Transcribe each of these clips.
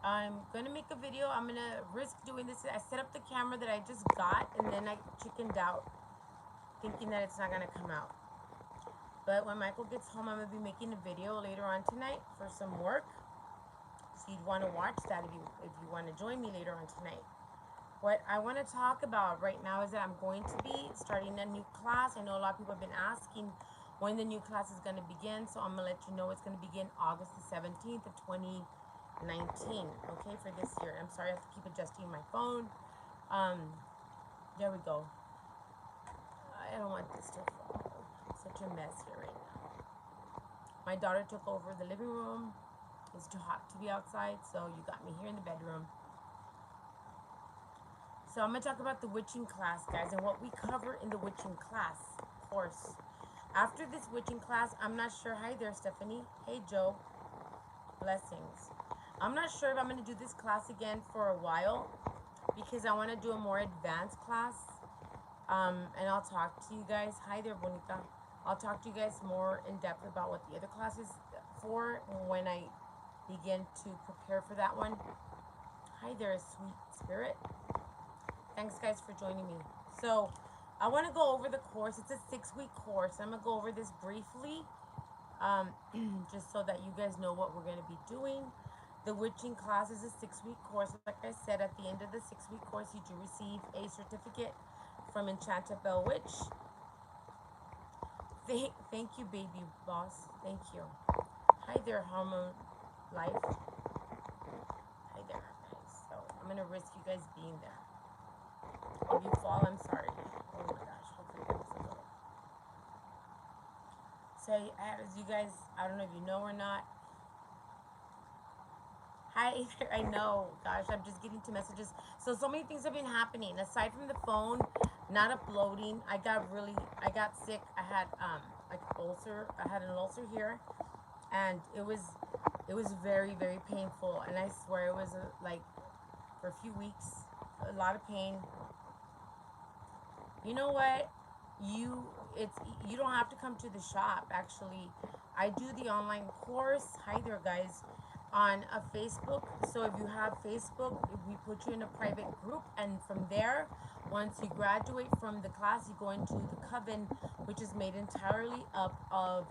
I'm gonna make a video. I'm gonna risk doing this. I set up the camera that I just got, and then I chickened out, thinking that it's not gonna come out. But when Michael gets home, I'm gonna be making a video later on tonight for some work. So you'd want to watch that if you want to join me later on tonight. What I want to talk about right now is that I'm going to be starting a new class. I know a lot of people have been asking when the new class is going to begin, so I'm going to let you know it's going to begin August the 17th of 2019, okay, for this year. I'm sorry, I have to keep adjusting my phone. Um, there we go. I don't want this to fall. It's such a mess here right now. My daughter took over the living room. It's too hot to be outside, so you got me here in the bedroom. So I'm going to talk about the witching class, guys, and what we cover in the witching class course. After this witching class, I'm not sure. Hi there, Stephanie. Hey, Joe. Blessings. I'm not sure if I'm going to do this class again for a while because I want to do a more advanced class. And I'll talk to you guys. Hi there, Bonita. I'll talk to you guys more in depth about what the other class is for when I begin to prepare for that one. Hi there, sweet spirit. Thanks, guys, for joining me. So, I want to go over the course. It's a 6-week course. I'm going to go over this briefly, just so that you guys know what we're going to be doing. The witching class is a 6-week course. Like I said, at the end of the 6-week course, you do receive a certificate from EnchantedBellewitch. Thank you, baby boss. Thank you. Hi there, Hormone Life. Hi there, guys. So, I'm going to risk you guys being there. If you fall, I'm sorry. Oh my gosh, hopefully this is over. So, as you guys, I don't know if you know or not. Hi, I know. Gosh, I'm just getting to messages. So many things have been happening. Aside from the phone not uploading, I got sick. I had like ulcer. I had an ulcer here, and it was very very painful. And I swear it was like for a few weeks, a lot of pain. You know what? You it's you don't have to come to the shop. Actually, I do the online course. Hi there, guys, on a Facebook. So if you have Facebook, we put you in a private group, and from there, once you graduate from the class, you go into the coven, which is made entirely up of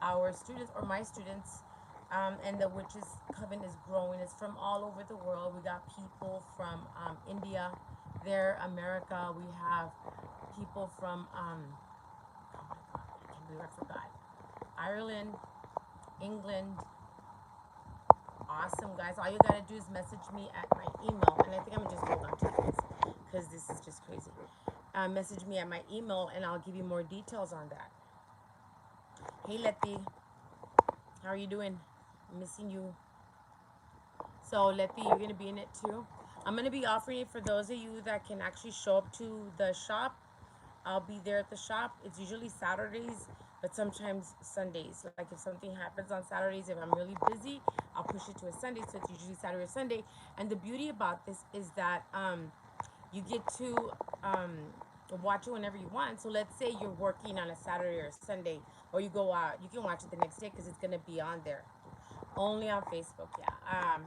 our students or my students. And the witches coven is growing. It's from all over the world. We got people from India, there, America. We have people from oh my god, I can't believe I forgot. Ireland, England. Awesome, guys. All you gotta do is message me at my email, and I think I'm gonna just hold on to this because this is just crazy. Message me at my email, and I'll give you more details on that. Hey, Letty, how are you doing? Missing you. So, Letty, you're gonna be in it too. I'm gonna be offering it for those of you that can actually show up to the shop. I'll be there at the shop. It's usually Saturdays, but sometimes Sundays. Like if something happens on Saturdays, if I'm really busy, I'll push it to a Sunday. So it's usually Saturday or Sunday. And the beauty about this is that you get to watch it whenever you want. So let's say you're working on a Saturday or Sunday, or you go out, you can watch it the next day because it's gonna be on there. Only on Facebook, yeah.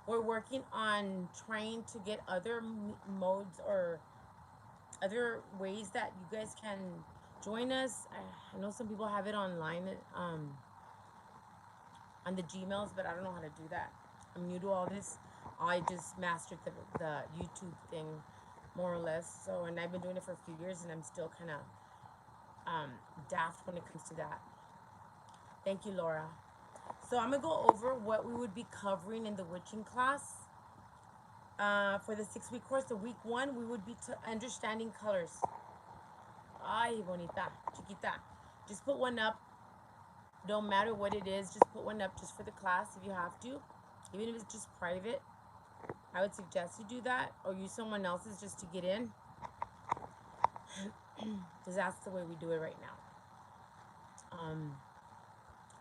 We're working on trying to get other modes or other ways that you guys can join us. I know some people have it online on the Gmails, but I don't know how to do that. I'm new to all this. I just mastered the YouTube thing more or less. So, and I've been doing it for a few years, and I'm still kind of daft when it comes to that. Thank you, Laura. So I'm gonna go over what we would be covering in the witching class. For the 6-week course, the week 1, we would be understanding colors. Ay, bonita, chiquita. Just put one up. Don't matter what it is, just put one up just for the class if you have to. Even if it's just private, I would suggest you do that or use someone else's just to get in. Because that's the way we do it right now.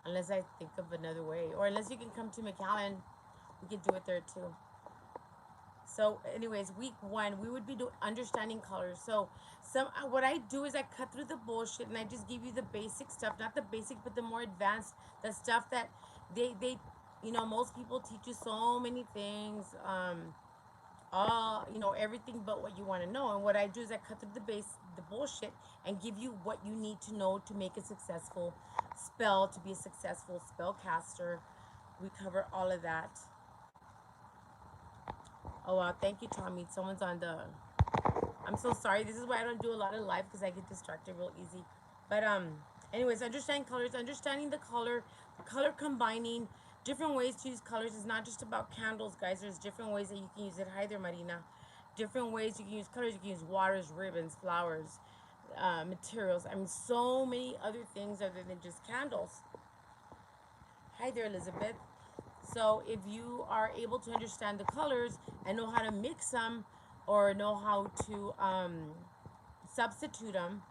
Unless I think of another way. Or unless you can come to McAllen, we could do it there too. So, anyways, week 1, we would be doing understanding colors. So, what I do is I cut through the bullshit and I just give you the basic stuff, not the basic, but the more advanced, the stuff that they You know, most people teach you so many things, all, you know, everything but what you want to know. And what I do is I cut through the bullshit, and give you what you need to know to make a successful spell, to be a successful spell caster. We cover all of that. Oh wow, thank you, Tommy. Someone's on the. I'm so sorry. This is why I don't do a lot of live, because I get distracted real easy. But anyways, understanding colors, understanding the color combining, different ways to use colors. Is not just about candles, guys. There's different ways that you can use it. Hi there, Marina. Different ways you can use colors. You can use waters, ribbons, flowers, materials. I mean, so many other things other than just candles. Hi there, Elizabeth. So if you are able to understand the colors and know how to mix them, or know how to substitute them,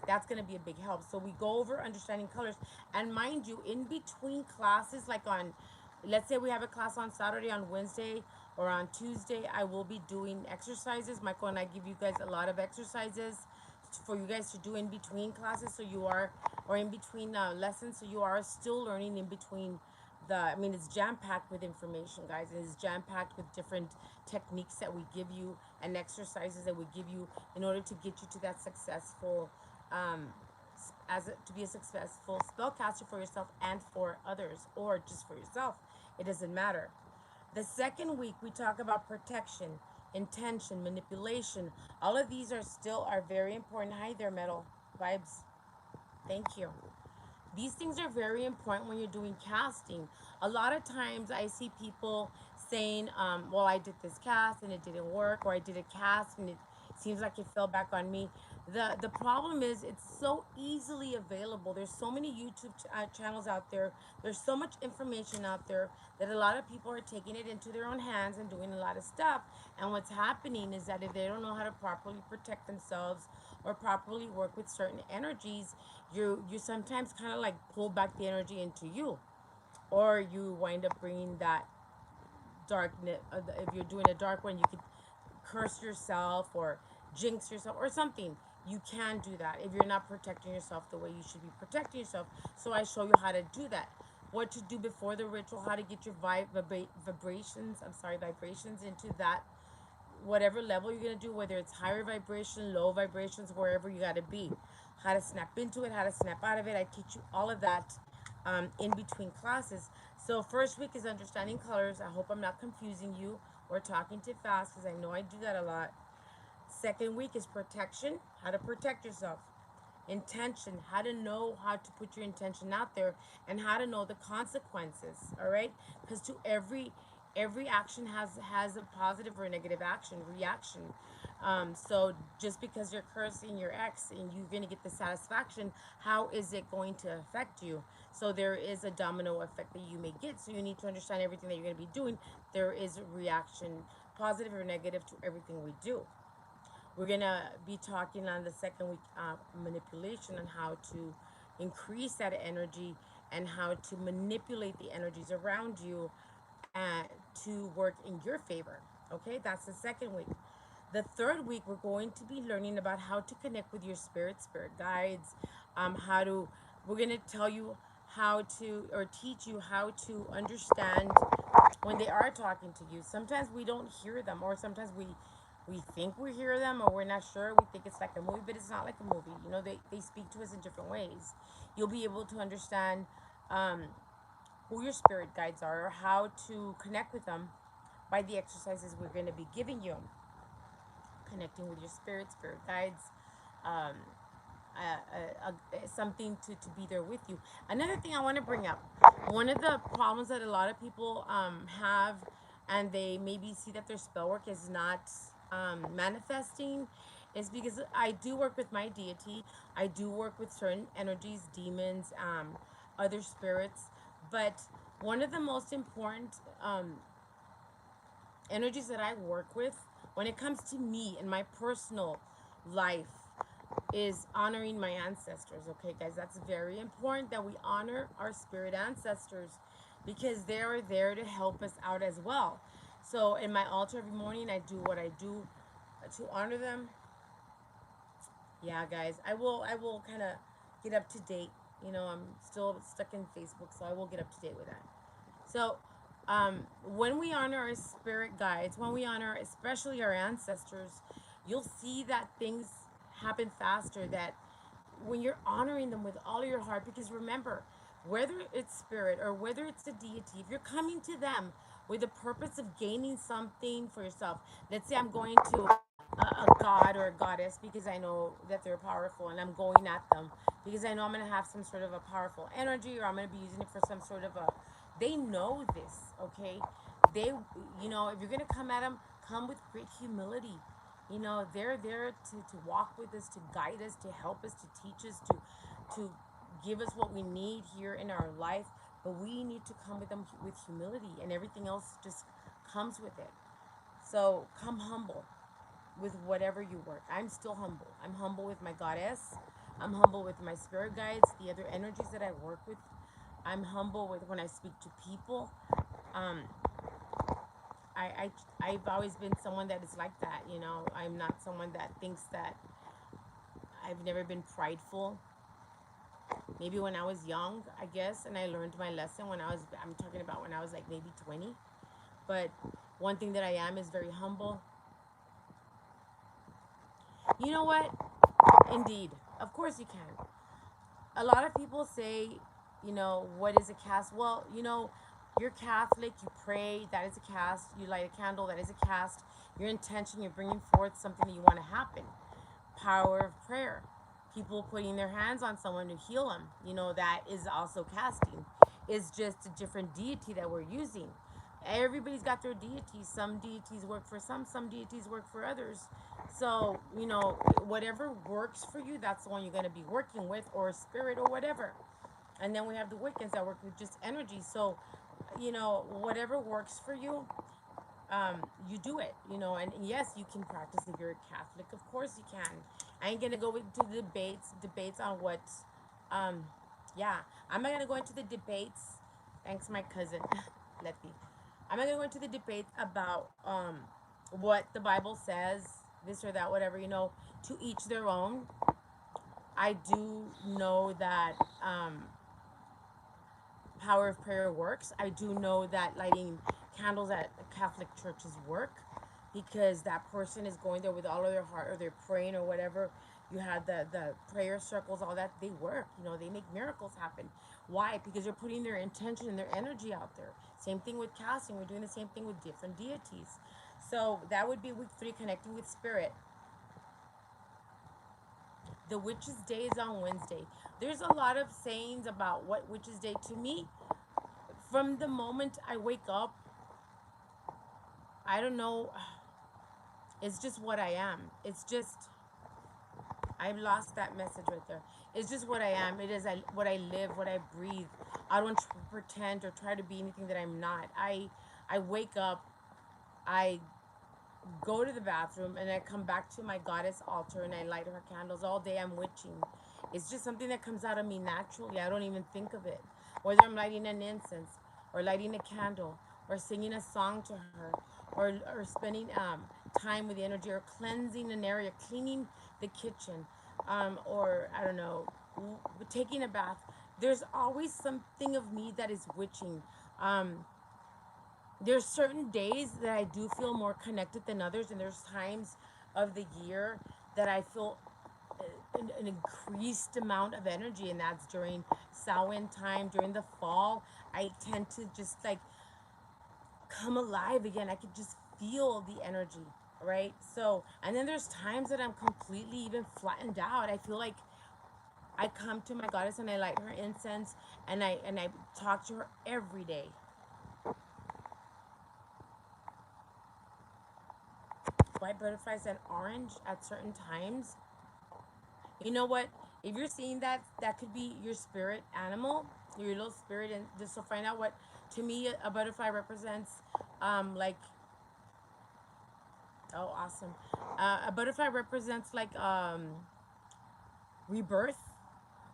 that's going to be a big help. So we go over understanding colors. And mind you, in between classes, like on, let's say we have a class on Saturday, on Wednesday, or on Tuesday, I will be doing exercises. Michael and I give you guys a lot of exercises for you guys to do in between classes, so you are, or in between lessons, so you are still learning in between the, I mean, it's jam-packed with information, guys. It is jam-packed with different techniques that we give you, and exercises that we give you, in order to get you to that successful, um, to be a successful spellcaster for yourself and for others, or just for yourself. It doesn't matter. The second week, we talk about protection, intention, manipulation. All of these are very important. Hi there, metal vibes. Thank you. These things are very important when you're doing casting. A lot of times I see people saying, well, I did this cast and it didn't work, or I did a cast and it seems like it fell back on me. The problem is, it's so easily available. There's so many YouTube channels out there. There's so much information out there, that a lot of people are taking it into their own hands and doing a lot of stuff. And what's happening is that if they don't know how to properly protect themselves, or properly work with certain energies, you sometimes kind of like pull back the energy into you, or you wind up bringing that darkness. If you're doing a dark one, you could curse yourself or jinx yourself or something. You can do that if you're not protecting yourself the way you should be protecting yourself. So I show you how to do that, what to do before the ritual, how to get your vibrations, vibrations into that, whatever level you're going to do, whether it's higher vibration, low vibrations, wherever you got to be, how to snap into it, how to snap out of it. I teach you all of that in between classes. So first week is understanding colors. I hope I'm not confusing you or talking too fast, because I know I do that a lot. Second week is protection, how to protect yourself. Intention, how to know how to put your intention out there, and how to know the consequences. All right, because to every action has a positive or a negative action reaction. So just because you're cursing your ex and you're going to get the satisfaction, how is it going to affect you? So there is a domino effect that you may get. So you need to understand everything that you're going to be doing. There is a reaction, positive or negative, to everything we do. We're going to be talking on the second week, manipulation, and how to increase that energy, and how to manipulate the energies around you, to work in your favor. Okay, that's the second week. The third week, we're going to be learning about how to connect with your spirit guides. How to, we're going to tell you how to, or teach you how to understand when they are talking to you. Sometimes we don't hear them, or sometimes we think we hear them, or we're not sure. We think it's like a movie, but it's not like a movie. You know, they speak to us in different ways. You'll be able to understand um, who your spirit guides are, or how to connect with them, by the exercises we're going to be giving you. Connecting with your spirit guides, um, something to be there with you. Another thing I want to bring up, one of the problems that a lot of people have, and they maybe see that their spell work is not manifesting, is because I do work with my deity. I do work with certain energies, demons, other spirits, but one of the most important energies that I work with, when it comes to me and my personal life, is honoring my ancestors. Okay, guys, that's very important, that we honor our spirit ancestors, because they are there to help us out as well. So in my altar every morning, I do what I do to honor them. Yeah, guys, I will kind of get up to date. You know, I'm still stuck in Facebook, so I will get up to date with that. So When we honor our spirit guides, when we honor especially our ancestors, you'll see that things happen faster. That when you're honoring them with all of your heart, because remember, whether it's spirit or whether it's a deity, if you're coming to them with the purpose of gaining something for yourself, let's say I'm going to a god or a goddess because I know that they're powerful, and I'm going at them because I know I'm going to have some sort of a powerful energy, or I'm going to be using it for some sort of a, they know this, okay? They, if you're going to come at them, come with great humility. They're there to walk with us, to guide us, to help us, to teach us, to give us what we need here in our life. But we need to come with them with humility, and everything else just comes with it. So come humble with whatever you work. I'm still humble. I'm humble with my goddess. I'm humble with my spirit guides, the other energies that I work with. I'm humble with when I speak to people. Um, I've always been someone that is like that. I'm not someone that thinks that, I've never been prideful. Maybe when I was young, I guess, and I learned my lesson I'm talking about when I was like maybe 20. But one thing that I am is very humble. You know what? Indeed. Of course you can. A lot of people say, what is a cast? Well, you're Catholic, you pray, that is a cast. You light a candle, that is a cast. Your intention, you're bringing forth something that you want to happen. Power of prayer. People putting their hands on someone to heal them, that is also casting. It's just a different deity that we're using. Everybody's got their deities. Some deities work for some deities work for others. So, whatever works for you, that's the one you're going to be working with, or spirit, or whatever. And then we have the Wiccans that work with just energy. So, whatever works for you, you do it, and yes, you can practice if you're a Catholic. Of course you can. I ain't gonna go into debates on what, um, yeah, I'm not gonna go into the debates. Thanks, my cousin, Letty. I'm not gonna go into the debates about what the Bible says, this or that, whatever. To each their own. I do know that power of prayer works. I do know that lighting candles at Catholic churches work, because that person is going there with all of their heart, or they're praying or whatever. You have the prayer circles, all that, they work. They make miracles happen. Why? Because they're putting their intention and their energy out there. Same thing with casting. We're doing the same thing with different deities. So that would be week 3, connecting with spirit. The Witch's Day is on Wednesday. There's a lot of sayings about what Witch's Day. To me, from the moment I wake up, I don't know. It's just what I am. It's just, I've lost that message right there. It's just what I am. It is what I live, what I breathe. I don't pretend or try to be anything that I'm not. I wake up, I go to the bathroom, and I come back to my goddess altar, and I light her candles all day. I'm witching. It's just something that comes out of me naturally. I don't even think of it. Whether I'm lighting an incense, or lighting a candle, or singing a song to her, or spending time with the energy, or cleansing an area, cleaning the kitchen, or I don't know, taking a bath. There's always something of me that is witching. There's certain days that I do feel more connected than others, and there's times of the year that I feel an increased amount of energy, and that's during Samhain time, during the fall. I tend to just like come alive again. I could just feel the energy, right? So, and then there's times that I'm completely even flattened out. I feel like I come to my goddess and I light her incense, and I talk to her every day. White butterflies and orange at certain times. You know what? If you're seeing that, that could be your spirit animal, your little spirit, and just to find out what, to me, a butterfly represents, like, oh, awesome. A butterfly represents like rebirth.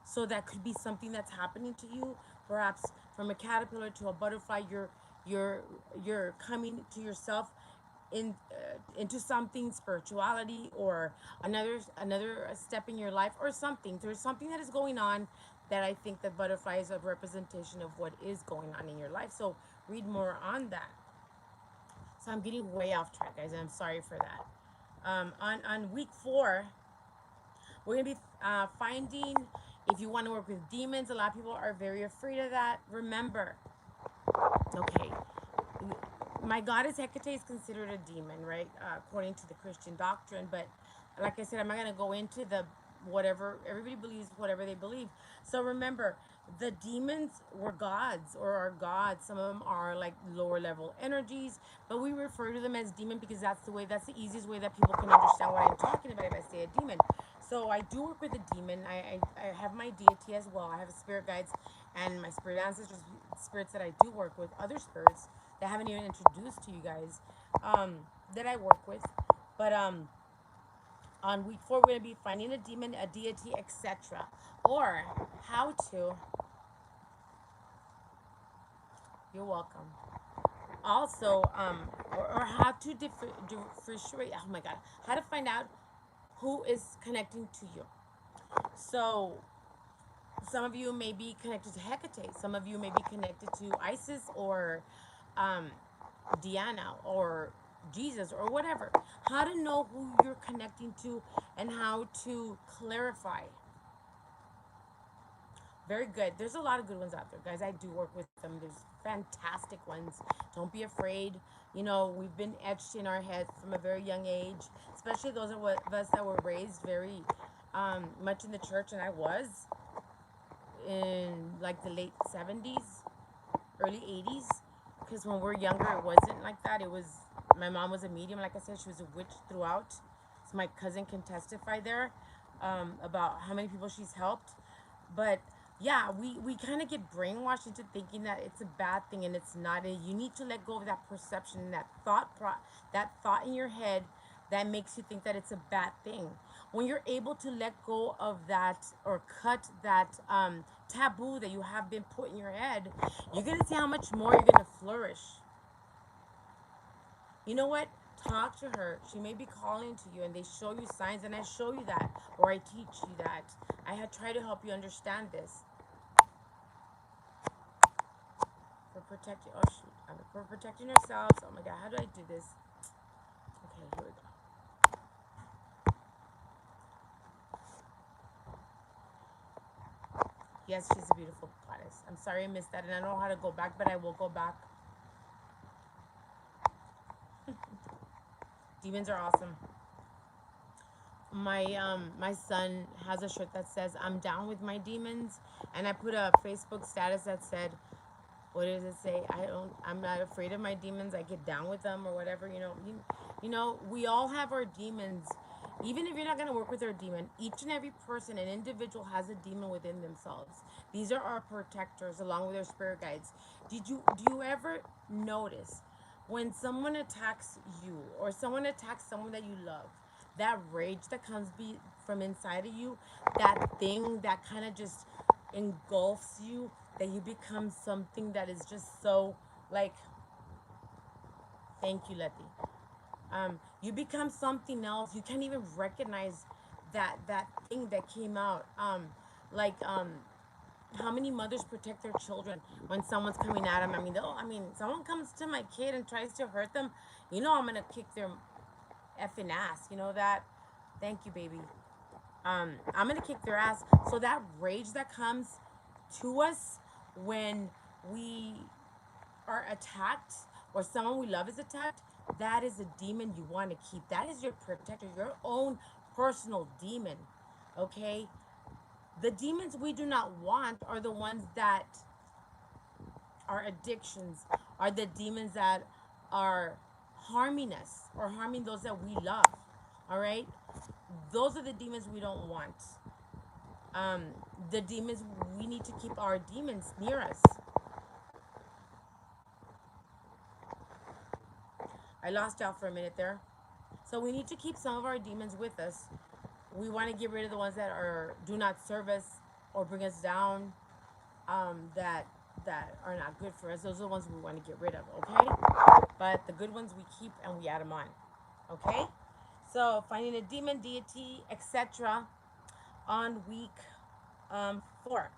So that could be something that's happening to you. Perhaps from a caterpillar to a butterfly, you're you're coming to yourself into something, spirituality, or another step in your life, or something. There's something that is going on that I think that butterfly is a representation of what is going on in your life. So read more on that. So I'm getting way off track, guys, and I'm sorry for that. On week 4, we're going to be finding, if you want to work with demons, a lot of people are very afraid of that. Remember, okay, my goddess Hecate is considered a demon, right? According to the Christian doctrine. But like I said, I'm not going to go into the whatever, everybody believes whatever they believe. So remember, the demons were gods or are gods. Some of them are like lower level energies, but we refer to them as demon because that's the easiest way that people can understand what I'm talking about if I say a demon. So I do work with a demon. I have my deity as well. I have spirit guides and my spirit ancestors, spirits that I do work with, other spirits that I haven't even introduced to you guys, that I work with. But on week 4, we're going to be finding a demon, a deity, etc. Or how to, you're welcome. Also, or how to differentiate, oh my God, how to find out who is connecting to you. So some of you may be connected to Hecate. Some of you may be connected to Isis or um, Diana or Jesus or whatever. How to know who you're connecting to and how to clarify. Very good. There's a lot of good ones out there, guys. I do work with them. There's fantastic ones. Don't be afraid. You know, we've been etched in our heads from a very young age, especially those of us that were raised very much in the church, and I was in like the late 70s, early 80s, because when we're younger it wasn't like that. It was, my mom was a medium, like I said. She was a witch throughout, so my cousin can testify there about how many people she's helped. But yeah, we kind of get brainwashed into thinking that it's a bad thing, and it's not. You need to let go of that perception, that that thought in your head that makes you think that it's a bad thing. When you're able to let go of that or cut that taboo that you have been put in your head, you're gonna see how much more you're gonna flourish. You know what? Talk to her. She may be calling to you, and they show you signs, and I show you that, or I teach you that. I had tried to help you understand this. For protecting, oh shoot, for protecting yourselves. Oh my God, how do I do this? Okay, here we go. Yes, she's a beautiful goddess. I'm sorry I missed that, and I don't know how to go back, but I will go back. Demons are awesome. My son has a shirt that says "I'm down with my demons," and I put a Facebook status that said, what does it say? I'm not afraid of my demons. I get down with them or whatever. You know, we all have our demons. Even if you're not going to work with our demon, each and every person, an individual, has a demon within themselves. These are our protectors along with our spirit guides. Do you ever notice when someone attacks you or someone attacks someone that you love, that rage that comes from inside of you, that thing that kind of just engulfs you, that you become something that is just so like, thank you, Letty. You become something else. You can't even recognize that thing that came out. Like how many mothers protect their children when someone's coming at them? I mean, someone comes to my kid and tries to hurt them. You know, I'm gonna kick their effing ass. You know that. Thank you, baby. I'm gonna kick their ass. So that rage that comes to us when we are attacked or someone we love is attacked, that is a demon you want to keep. That is your protector, your own personal demon. Okay? The demons we do not want are the ones that are addictions, are the demons that are harming us or harming those that we love. All right? Those are the demons we don't want. Um, the demons, we need to keep our demons near us. I lost y'all for a minute there. So we need to keep some of our demons with us. We want to get rid of the ones that do not serve us or bring us down, that are not good for us. Those are the ones we want to get rid of, okay? But the good ones we keep and we add them on, okay? So finding a demon, deity, etc. on week 4.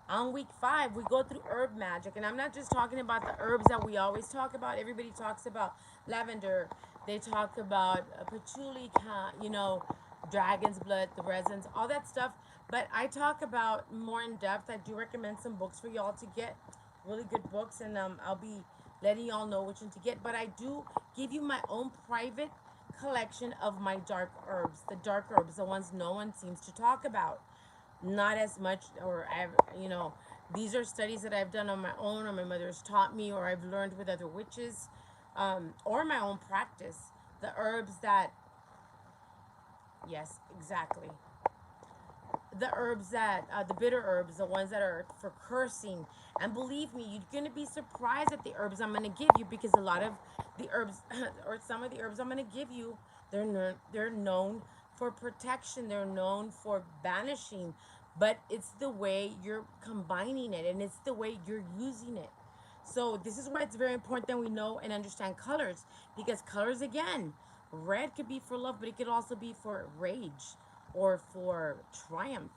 On week 5, we go through herb magic. And I'm not just talking about the herbs that we always talk about. Everybody talks about lavender. They talk about patchouli, you know, dragon's blood, the resins, all that stuff. But I talk about more in depth. I do recommend some books for y'all to get, really good books. And I'll be letting y'all know which one to get. But I do give you my own private collection of my dark herbs. The dark herbs, the ones no one seems to talk about, not as much, or I've, you know, these are studies that I've done on my own, or my mother's taught me, or I've learned with other witches, or my own practice. The herbs that, yes, exactly, the herbs that, the bitter herbs, the ones that are for cursing. And believe me, you're gonna be surprised at the herbs I'm gonna give you, because a lot of the herbs, or some of the herbs I'm gonna give you, they're known for protection. They're known for banishing, but it's the way you're combining it, and it's the way you're using it. So this is why it's very important that we know and understand colors, because colors, again, red could be for love, but it could also be for rage, or for triumph,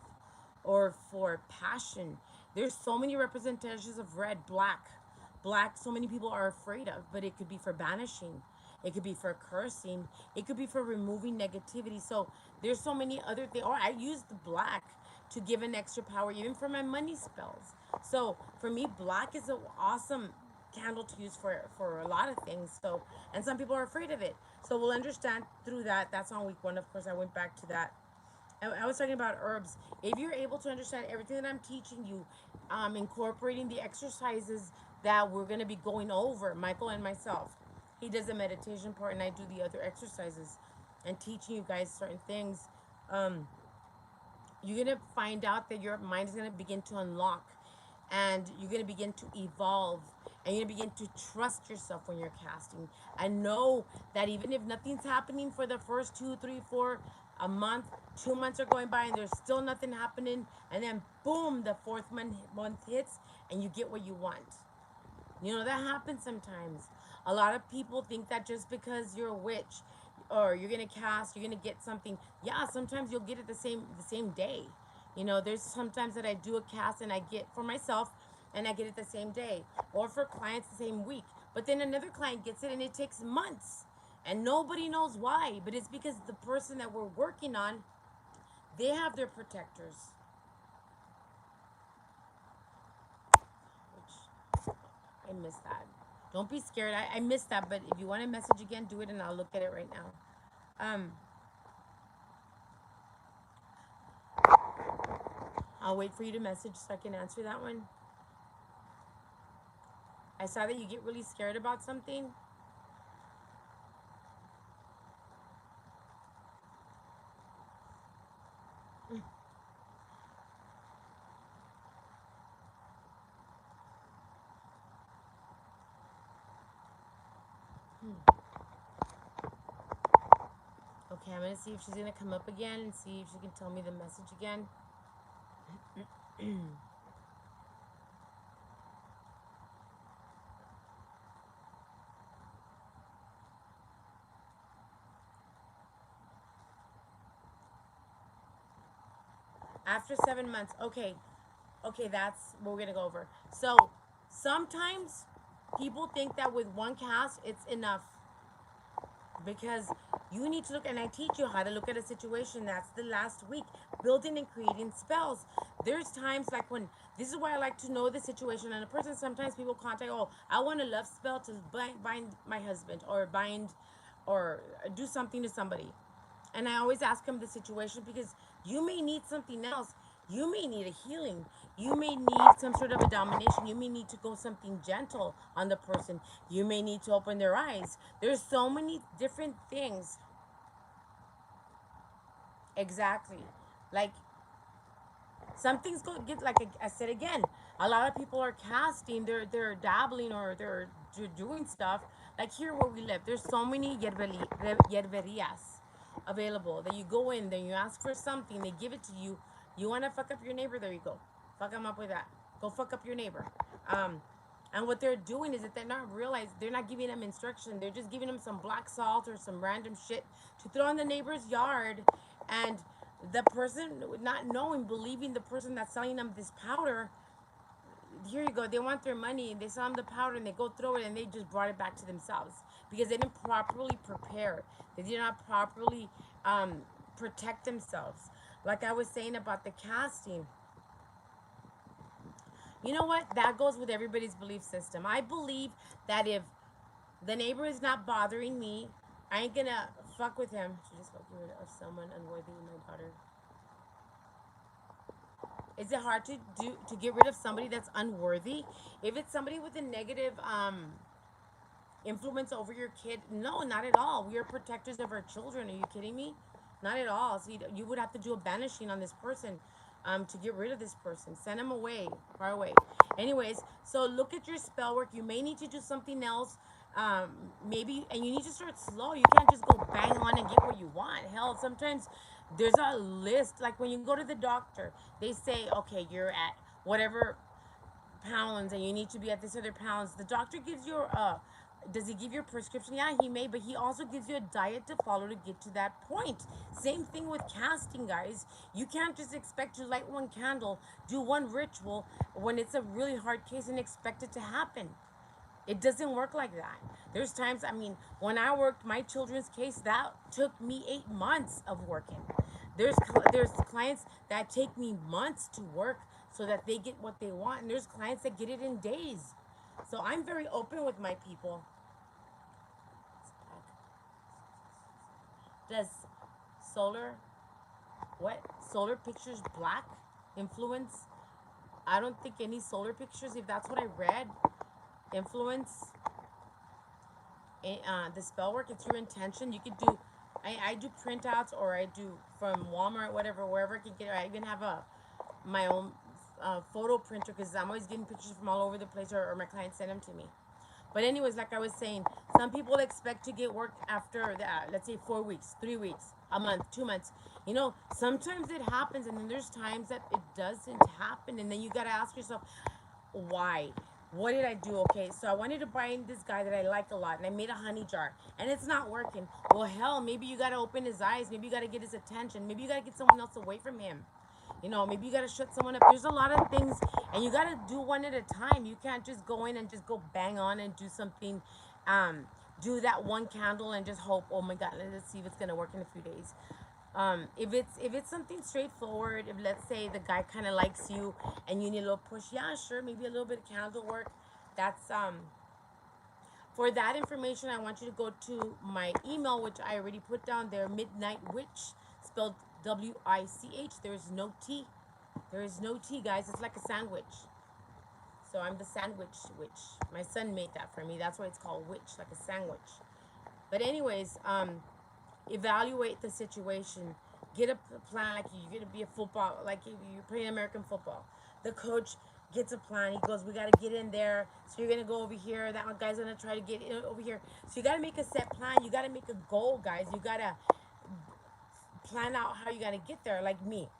or for passion. There's so many representations of red. Black, so many people are afraid of, but it could be for banishing. It could be for cursing. It could be for removing negativity. So there's so many other things. Or I use the black to give an extra power, even for my money spells. So for me, black is an awesome candle to use for a lot of things. So, and some people are afraid of it. So we'll understand through that. That's on week 1. Of course, I went back to that. I was talking about herbs. If you're able to understand everything that I'm teaching you, incorporating the exercises that we're going to be going over, Michael and myself, he does the meditation part, and I do the other exercises, and teaching you guys certain things, um, you're going to find out that your mind is going to begin to unlock, and you're going to begin to evolve, and you're going to begin to trust yourself when you're casting, and know that even if nothing's happening for the first 2, 3, 4, a month, 2 months are going by, and there's still nothing happening, and then boom, the fourth month hits, and you get what you want. You know, that happens sometimes. A lot of people think that just because you're a witch, or you're gonna cast, you're gonna get something. Yeah, sometimes you'll get it the same day. You know, there's sometimes that I do a cast and I get for myself, and I get it the same day, or for clients the same week. But then another client gets it and it takes months, and nobody knows why. But it's because the person that we're working on, they have their protectors. Which I missed that. Don't be scared. I missed that, but if you want to message again, do it, and I'll look at it right now. Um, I'll wait for you to message so I can answer that one. I saw that you get really scared about something. Okay, I'm gonna see if she's gonna come up again and see if she can tell me the message again. After 7 months. Okay. Okay, that's what we're gonna go over. So sometimes people think that with one cast it's enough, because you need to look, and I teach you how to look at a situation. That's the last week, building and creating spells. There's times like when, this is why I like to know the situation and a person. Sometimes people contact, oh, I want a love spell to bind my husband, or bind, or do something to somebody. And I always ask them the situation, because you may need something else. You may need a healing. You may need some sort of a domination. You may need to go something gentle on the person. You may need to open their eyes. There's so many different things. Exactly. Like, some things go get, like I said again, a lot of people are casting, they're dabbling, or they're doing stuff. Like here where we live, there's so many yerberias available, that you go in, then you ask for something, they give it to you. You want to fuck up your neighbor, there you go, fuck them up with that. Go fuck up your neighbor. um and what they're doing is that they're not giving them instruction. They're just giving them some black salt or some random shit to throw in the neighbor's yard. And the person, not knowing, believing the person that's selling them this powder, here you go. They want their money, and they sell them the powder, and they go throw it, and they just brought it back to themselves because they didn't properly prepare. They did not properly protect themselves. Like I was saying about the casting, you know what? That goes with everybody's belief system. I believe that if the neighbor is not bothering me, I ain't gonna fuck with him. She just got rid of someone unworthy, my daughter. Is it hard to get rid of somebody that's unworthy? If it's somebody with a negative influence over your kid, no, not at all. We are protectors of our children. Are you kidding me? Not at all. So you would have to do a banishing on this person to get rid of this person. Send them away, far away. Anyways, so look at your spell work. You may need to do something else. Maybe, and you need to start slow. You can't just go bang on and get what you want. Hell, sometimes there's a list. Like when you go to the doctor, they say, okay, you're at whatever pounds and you need to be at this other pounds. The doctor gives you does he give you a prescription? Yeah, he may, but he also gives you a diet to follow to get to that point. Same thing with casting, guys. You can't just expect to light one candle, do one ritual when it's a really hard case and expect it to happen. It doesn't work like that. There's times, I mean, when I worked my children's case, that took me 8 months of working. There's clients that take me months to work so that they get what they want, and there's clients that get it in days. So I'm very open with my people. Does solar what solar pictures black influence? I don't think any solar pictures, if that's what I read, influence the spell work. It's your intention. You could do I do printouts, or I do from Walmart, whatever, wherever I can get it. I even have a my own photo printer because I'm always getting pictures from all over the place, or my clients send them to me. But anyways, like I was saying, some people expect to get work after that. Let's say 4 weeks, 3 weeks, a month, 2 months. Sometimes it happens, and then there's times that it doesn't happen, and then you gotta ask yourself, why? What did I do? Okay, so I wanted to buy this guy that I like a lot, and I made a honey jar, and it's not working. Well, hell, maybe you gotta open his eyes. Maybe you gotta get his attention. Maybe you gotta get someone else away from him. Maybe you gotta shut someone up. There's a lot of things, and you gotta do one at a time. You can't just go in and just go bang on and do something. Do that one candle and just hope. Oh my God, let's see if it's gonna work in a few days. If it's something straightforward, if let's say the guy kind of likes you and you need a little push, yeah, sure, maybe a little bit of candle work. That's For that information, I want you to go to my email, which I already put down there. Midnight Witch, spelled WICH. There is no T. There is no T, guys. It's like a sandwich. So I'm the sandwich witch. My son made that for me. That's why it's called witch, like a sandwich. But anyways, evaluate the situation. Get a plan. Like you're gonna be a football, like you're playing American football. The coach gets a plan. He goes, "We gotta get in there. So you're gonna go over here. That one guy's gonna try to get in over here." So you gotta make a set plan. You gotta make a goal, guys. You gotta plan out how you gotta get there. Like me,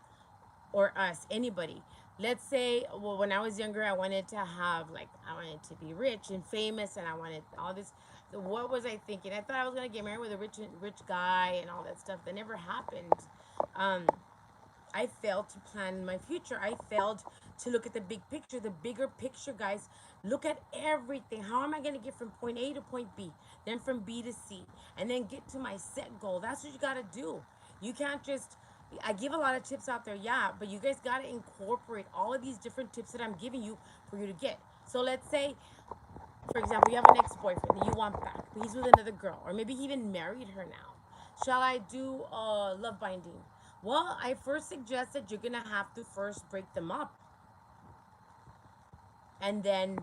or us, anybody. Let's say, well, when I was younger, I wanted to have, like, I wanted to be rich and famous, and I wanted all this. So what was I thinking? I thought I was gonna get married with a rich guy and all that stuff. That never happened. Um, I failed to plan my future. I failed to look at the big picture, the bigger picture, guys. Look at everything. How am I going to get from point A to point B, then from B to C, and then get to my set goal? That's what you got to do. You can't just, I give a lot of tips out there, yeah, but you guys got to incorporate all of these different tips that I'm giving you for you to get. So let's say, for example, you have an ex-boyfriend that you want back, but he's with another girl, or maybe he even married her now. Shall I do love binding? Well, I first suggest that you're gonna have to first break them up, and then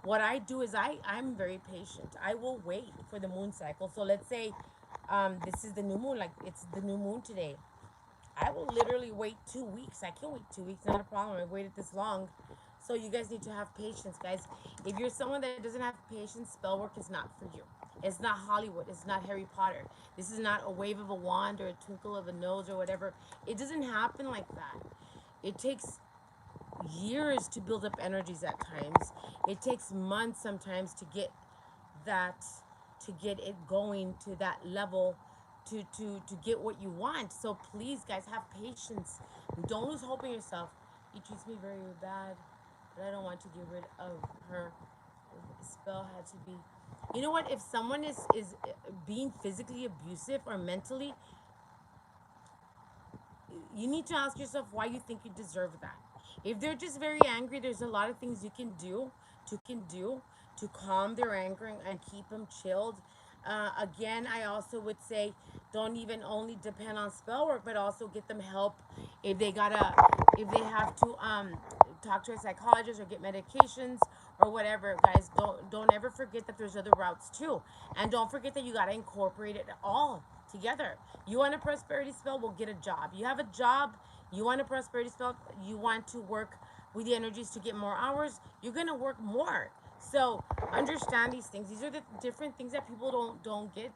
what I do is I'm very patient. I will wait for the moon cycle. So let's say this is the new moon, like it's the new moon today. I will literally wait 2 weeks. I can wait 2 weeks, not a problem. I waited this long. So you guys need to have patience, guys. If you're someone that doesn't have patience, spell work is not for you. It's not Hollywood. It's not Harry Potter. This is not a wave of a wand or a twinkle of a nose or whatever. It doesn't happen like that. It takes years to build up energies at times. It takes months sometimes that to get it going to that level, to get what you want. So please, guys, have patience. Don't lose hope in yourself. He treats me very bad. but I don't want to get rid of her. The spell had to be. You know what? If someone is being physically abusive or mentally, you need to ask yourself why you think you deserve that. If they're just very angry, there's a lot of things you can do to calm their anger and keep them chilled. Again, I also would say don't even only depend on spell work, but also get them help if they gotta, if they have to talk to a psychologist or get medications or whatever. Guys, don't ever forget that there's other routes too, and don't forget that you gotta incorporate it all together. You want a prosperity spell? Well, get a job. You have a job. You want a prosperity spell? You want to work with the energies to get more hours? You're gonna work more. So understand these things. These are the different things that people don't get.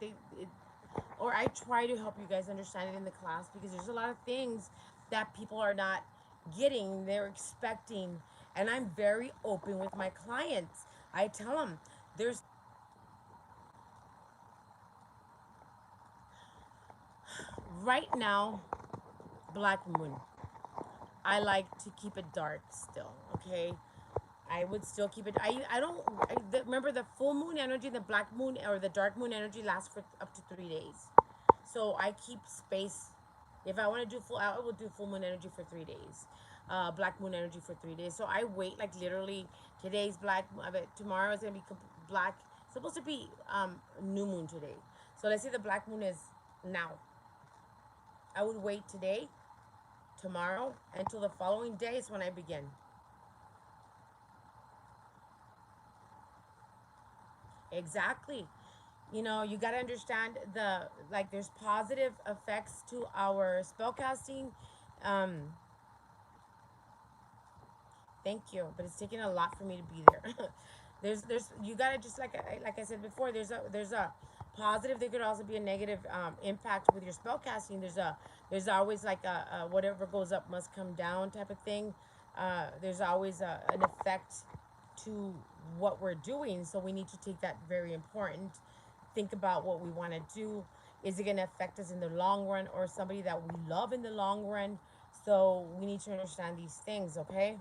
Or I try to help you guys understand it in the class because there's a lot of things that people are not getting. They're expecting, and I'm very open with my clients. I tell them there's right now Black Moon. I like to keep it dark still, okay? I would still keep it. I don't remember the full moon energy, the black moon or the dark moon energy lasts for up to 3 days. So I keep space. If I want to do full, I will do full moon energy for 3 days. Black moon energy for 3 days. So I wait like literally today's black. Tomorrow is gonna be black. It's supposed to be new moon today. So let's say the black moon is now. I would wait today, tomorrow, until the following day is when I begin. Exactly. You know, you got to understand the like there's positive effects to our spellcasting. Um Thank you, but it's taking a lot for me to be there. There's you got to just like I said before, there's a positive. There could also be a negative impact with your spellcasting. There's always like a whatever goes up must come down type of thing. There's always an effect to what we're doing. So we need to take that very important. Think about what we want to do. Is it going to affect us in the long run or somebody that we love in the long run? So we need to understand these things, okay?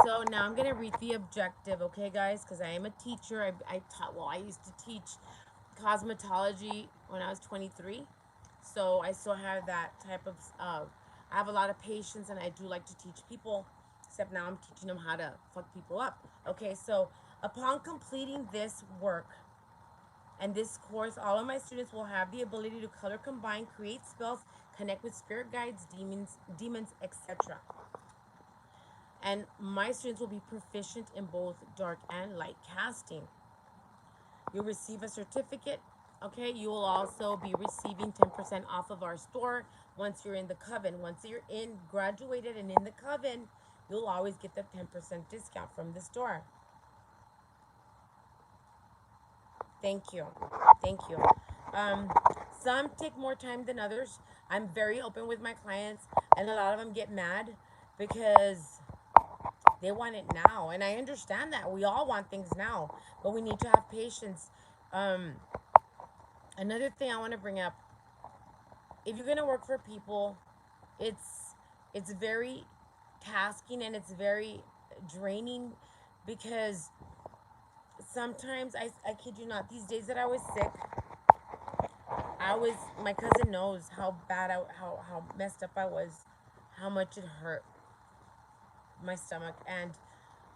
So now I'm going to read the objective, okay, guys? Because I am a teacher. I taught, well, I used to teach cosmetology when I was 23. So I still have that type of, I have a lot of patience and I do like to teach people, except now I'm teaching them how to fuck people up. Okay, so upon completing this work and this course, all of my students will have the ability to color combine, create spells, connect with spirit guides, demons, etc. And my students will be proficient in both dark and light casting. You'll receive a certificate. Okay, you will also be receiving 10% off of our store once you're in the coven. Once you're in, graduated and in the coven, you'll always get the 10% discount from the store. Thank you. Thank you. Um, some take more time than others. I'm very open with my clients, and a lot of them get mad because they want it now. And I understand that. We all want things now, but we need to have patience. Um, Another thing I want to bring up, if you're going to work for people, it's very tasking and it's very draining because sometimes I kid you not, these days that I was sick, my cousin knows how bad how messed up I was, how much it hurt my stomach. And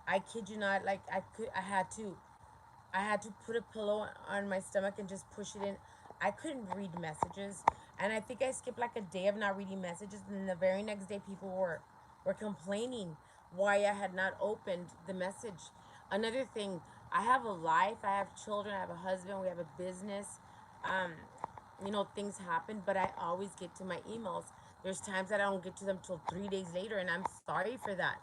I kid you not, like I had to put a pillow on my stomach and just push it in. I couldn't read messages, and I think I skipped like a day of not reading messages. And then the very next day, people were complaining why I had not opened the message. Another thing, I have a life. I have children. I have a husband. We have a business. Um, things happen, but I always get to my emails. There's times that I don't get to them till 3 days later, and I'm sorry for that.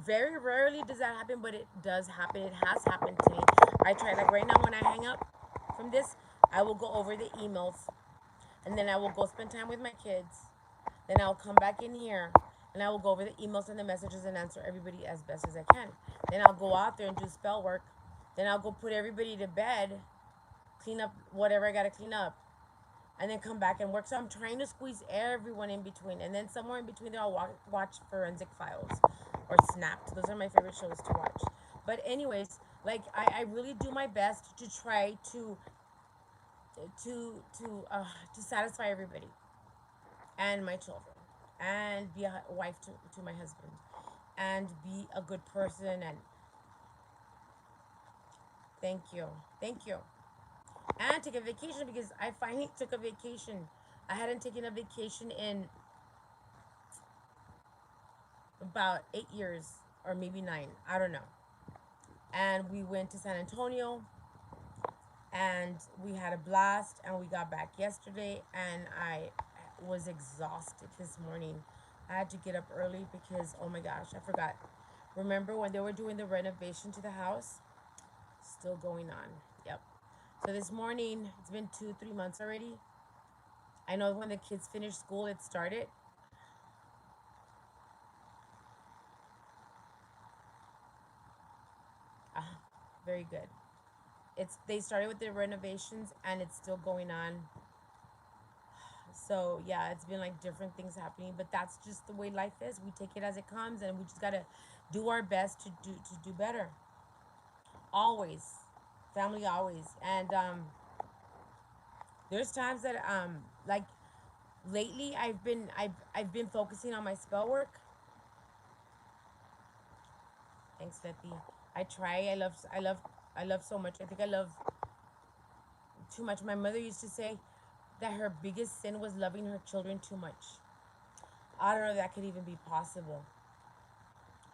Very rarely does that happen, but it does happen. It has happened to me. I try, like right now when I hang up from this, I will go over the emails and then I will go spend time with my kids. Then I'll come back in here and I will go over the emails and the messages and answer everybody as best as I can. Then I'll go out there and do spell work. Then I'll go put everybody to bed, clean up whatever I got to clean up, and then come back and work. So I'm trying to squeeze everyone in between. And then somewhere in between there, I'll watch forensic files or Snapped. Those are my favorite shows to watch. But anyways, like I really do my best to try to satisfy everybody and my children, and be a wife to my husband, and be a good person. And thank you, thank you. And take a vacation, because I finally took a vacation. I hadn't taken a vacation in about 8 years, or maybe 9. I don't know. And we went to San Antonio, and we had a blast, and we got back yesterday, and I was exhausted this morning. I had to get up early because, oh my gosh, I forgot. Remember when they were doing the renovation to the house? Still going on. Yep. So this morning, it's been 2-3 months already. I know when the kids finished school, it started. Very good. They started with the renovations, and it's still going on. So yeah, it's been like different things happening, but that's just the way life is. We take it as it comes, and we just gotta do our best to do better. Always, family always. And there's times that like lately I've been focusing on my spell work. Thanks, Letty. I try. I love so much. I think I love too much. My mother used to say that her biggest sin was loving her children too much. I don't know if that could even be possible.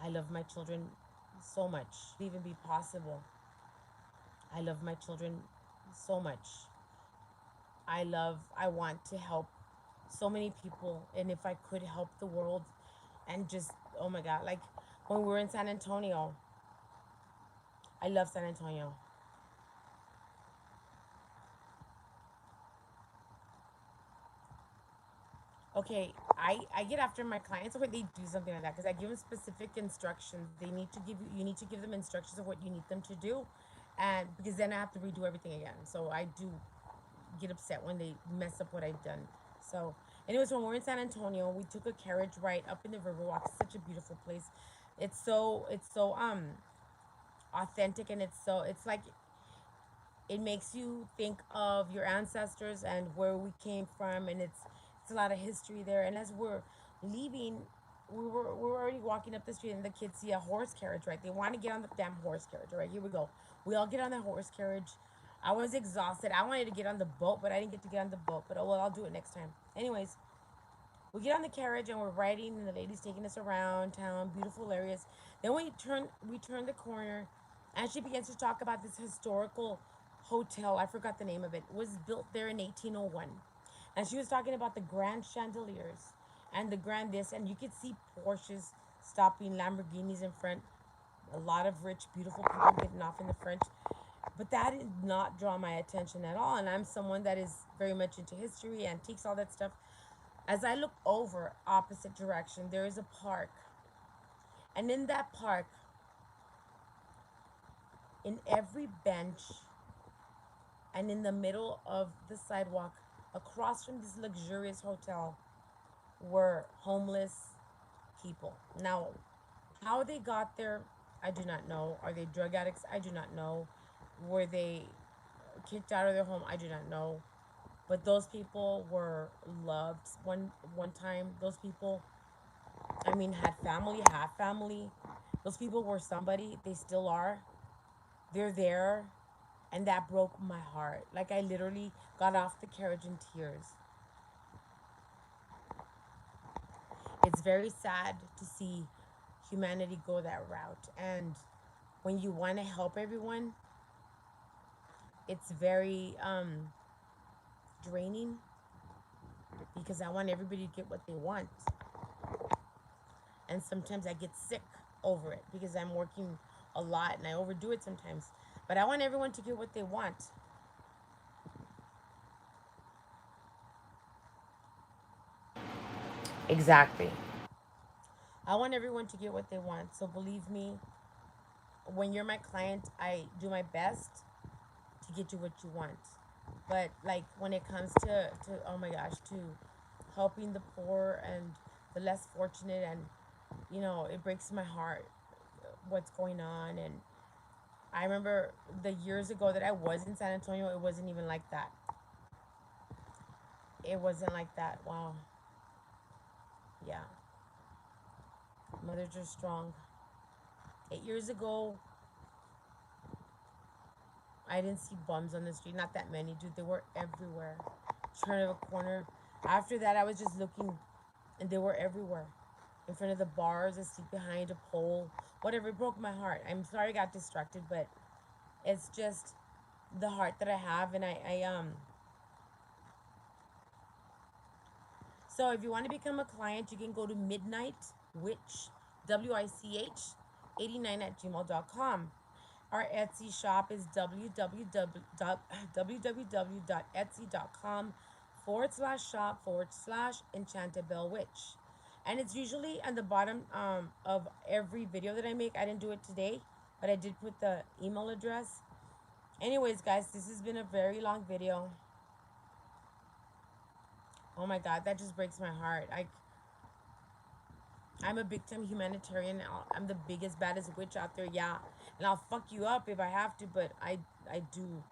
I love my children so much. Even be possible. I love my children so much. I want to help so many people. And if I could help the world, and just, oh my God, like when we were in San Antonio, I love San Antonio. Okay, I get after my clients when they do something like that, because I give them specific instructions. You need to give them instructions of what you need them to do, and because then I have to redo everything again. So I do get upset when they mess up what I've done. So anyways, when we're in San Antonio, we took a carriage ride up in the Riverwalk. It's such a beautiful place. It's so authentic, and it's like it makes you think of your ancestors and where we came from, and it's a lot of history there. And as we're leaving, we were already walking up the street, and the kids see a horse carriage, right? They want to get on the damn horse carriage. Right, here we go. We all get on the horse carriage. I was exhausted. I wanted to get on the boat, but I didn't get to get on the boat. But oh well, I'll do it next time. Anyways, we get on the carriage, and we're riding, and the lady's taking us around town, beautiful areas. Then we turn the corner, and she begins to talk about this historical hotel. I forgot the name of it. It was built there in 1801. And she was talking about the grand chandeliers and the grand this, and you could see Porsches stopping, Lamborghinis in front, a lot of rich, beautiful people getting off in the front. But that did not draw my attention at all. And I'm someone that is very much into history, antiques, all that stuff. As I look over opposite direction, there is a park. And in that park, in every bench and in the middle of the sidewalk, across from this luxurious hotel, were homeless people. Now, how they got there, I do not know. Are they drug addicts? I do not know. Were they kicked out of their home? I do not know. But those people were loved one time. Those people, I mean, had family, have family. Those people were somebody. They still are. They're there. And that broke my heart. Like, I literally got off the carriage in tears. It's very sad to see humanity go that route. And when you want to help everyone, it's very draining, because I want everybody to get what they want. And sometimes I get sick over it because I'm working a lot and I overdo it sometimes. But I want everyone to get what they want. Exactly. I want everyone to get what they want. So believe me, when you're my client, I do my best to get you what you want. But like when it comes to oh my gosh, to helping the poor and the less fortunate, and you know, it breaks my heart what's going on. And I remember the years ago that I was in San Antonio, it wasn't even like that. It wasn't like that. Wow. Yeah. Mothers are strong. 8 years ago, I didn't see bums on the street. Not that many, dude. They were everywhere. Turn of a corner. After that, I was just looking, and they were everywhere. In front of the bars, asleep behind a pole. Whatever. It broke my heart. I'm sorry I got distracted, but it's just the heart that I have. And so if you want to become a client, you can go to Midnight Witch, WICH, 89 at gmail.com. Our Etsy shop is www.etsy.com/shop/EnchantedBellewitch. And it's usually on the bottom of every video that I make. I didn't do it today, but I did put the email address. Anyways, guys, this has been a very long video. Oh my God, that just breaks my heart. I'm a big time humanitarian. I'm the biggest, baddest witch out there, yeah. And I'll fuck you up if I have to, but I do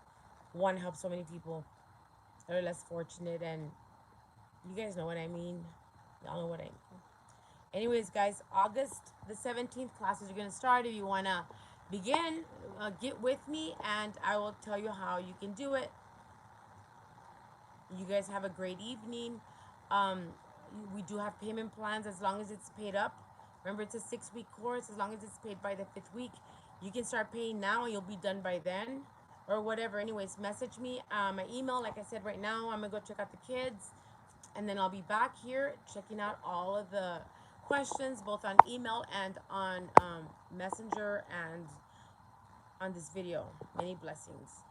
want to help so many people that are less fortunate, and you guys know what I mean. Y'all know what I mean. Anyways, guys, August the 17th, classes are going to start. If you want to begin, get with me, and I will tell you how you can do it. You guys have a great evening. Um, we do have payment plans as long as it's paid up. Remember, it's a 6-week course. As long as it's paid by the 5th week, you can start paying now and you'll be done by then or whatever. Anyways, message me. My email, like I said, right now, I'm going to go check out the kids. And then I'll be back here checking out all of the questions, both on email and on Messenger and on this video. Many blessings.